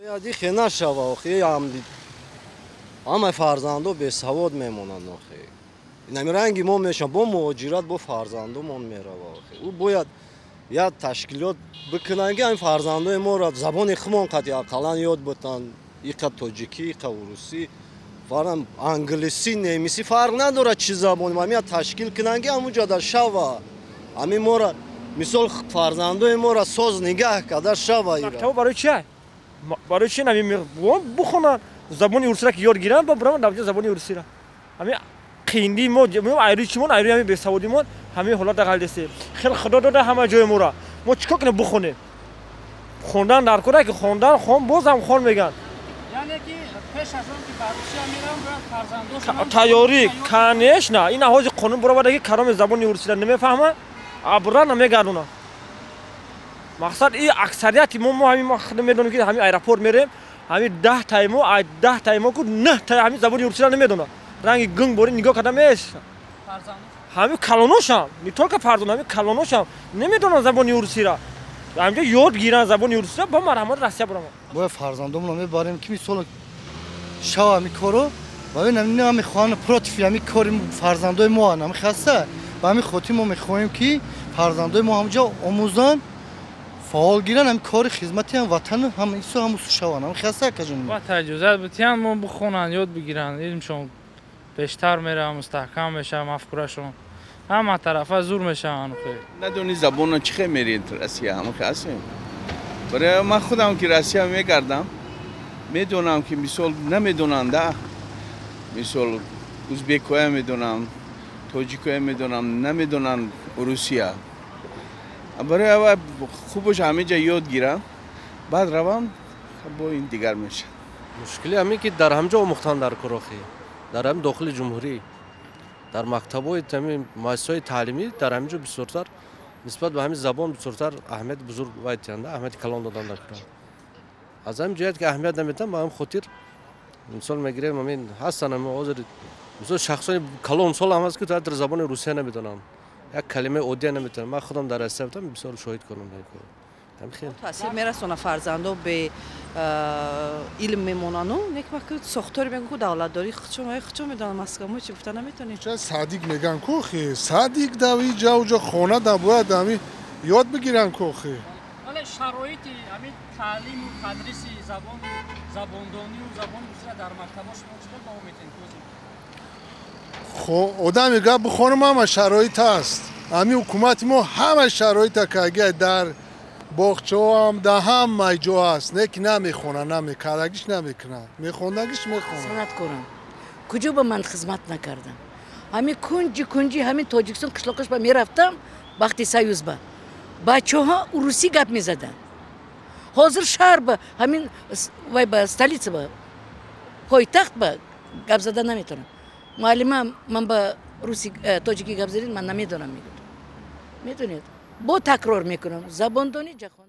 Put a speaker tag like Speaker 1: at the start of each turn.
Speaker 1: یادی خیلی شوا خیلی همه فرزندو به سواد میمونن آخه. نمیرنگی ما میشن با مهاجرت با فرزندو ما میره آخه. او باید یا تشکیلات بکنن که این فرزندای ما را زبان خمان قطعی اقلان یاد بتن. ایقا تاجیکی، ایقا روسی، فرام انگلیسی، نمیسی فرق نداره چی زبان ما میاد تشکیل کنن که همونجا در شوا. همین ما را مثال فرزندای ما را ساز نگاه کرده شوا ایران.
Speaker 2: مکتب برای چیه؟ برای چی نمی بخونن زبان روسی را که یاد گیرن با برام نمیشه زبان روسی را. همین خیلی ما ایرانی چیمون ایرانی همین به سعودیمون همین حالات داخل است. خیلی خدا داده همه جای ما را. ما چیکار کنیم بخونیم؟ خوندن در کره که خوندن خون باز هم خون میگن.
Speaker 3: یعنی که پیش از اون که روسیه میرم فرزندوش
Speaker 2: تیاری کنش نه این حاج قانون برآورده که کلام زبان روسی را نمیفهمه ابرا نمیگردونه. مقصد این اکثریت ما همین ما خدمت میدونیم که همین ایرپورت میریم همین 10 تایمو کو 9 تا همین زبان روسی را نمیدونه. رنگ گنگ بوری نگاه کردم میش. همین کلانوشم نیتون که فرزند همین کلانوشم نمیدونن زبان روسی را. همینجا یاد گیرن زبان روسی را با مرحمت روسیه برام.
Speaker 4: با فرزندامون میبریم که میسال شوا میکرو و ببینم همین خانه پروتفی همین کاریم فرزندای ما هم خاصه با همین خاطی ما میخوایم که فرزندای ما همونجا آموزان فعال گیرن هم کار خدمتی هم وطن هم ایسو هم شوان هم خاصه کجون
Speaker 3: با تجربه بتیان ما بخونن یاد بگیرن علمشون بیشتر میره مستحکم میشه مفکورشون همه طرفه زور میشن خیلی
Speaker 5: ندونی زبان چه میرین روسیه هم خاصه برای من خودم که روسیه میگردم میدونم که مثال نمیدونن ده مثال ازبک‌ها میدونم تاجیک‌ها میدونم نمیدونن روسیه برای اول خوبش همه جا یاد گیرم بعد روام با این دیگر میشه
Speaker 1: مشکلی همین که در همجا آموختن در کراخی در هم داخل جمهوری در مکتب‌های تمام مؤسسات تعلیمی در همجا بسیارتر نسبت به همین زبان بسیارتر اهمیت بزرگ وایدند اهمیت کلان دادن در کرد از همین جهت که اهمیت نمیدن با هم خاطر مثال میگیریم همین هستن هم حاضر مثلا شخصای کلان سال هم هست که در زبان روسی نمیدونن یک کلمه عادی نمیتونن من خودم در روسیه بودم بسیار شاهد کنم خیلی
Speaker 6: تاثیر میرسونه فرزندو به علم میمونن و یک وقت ساختاری میگن که دولتداری خچو میدونن مسکمو چی گفتن نمیتونی
Speaker 7: چه صادق میگن کوخی صادق دوی جا خونه دا باید همین یاد بگیرن کوخی
Speaker 3: ولی شرایط همین تعلیم و تدریس زباندانی و زبان روسی در مکتباش مشکل با میتین
Speaker 7: خب آدم میگه بخونم همه شرایط هست همین حکومت ما همه شرایط که اگه در باغچه هم ده همه جا هست نه که نمیخونن نمیکارگیش نمیکنن میخوندگیش میخونن
Speaker 6: سنت کنم کجا با من خدمت نکردم همین کنجی همین تاجیکستان قشلاقش با میرفتم وقتی سیوز با بچه ها روسی گپ میزدن حاضر شهر با همین وای با استالیت با پایتخت با گپ زدن نمیتونم معلم من با روسی تاجیکی گپ زدید من نمیدونم میدونید با تکرار میکنم زباندانی جهان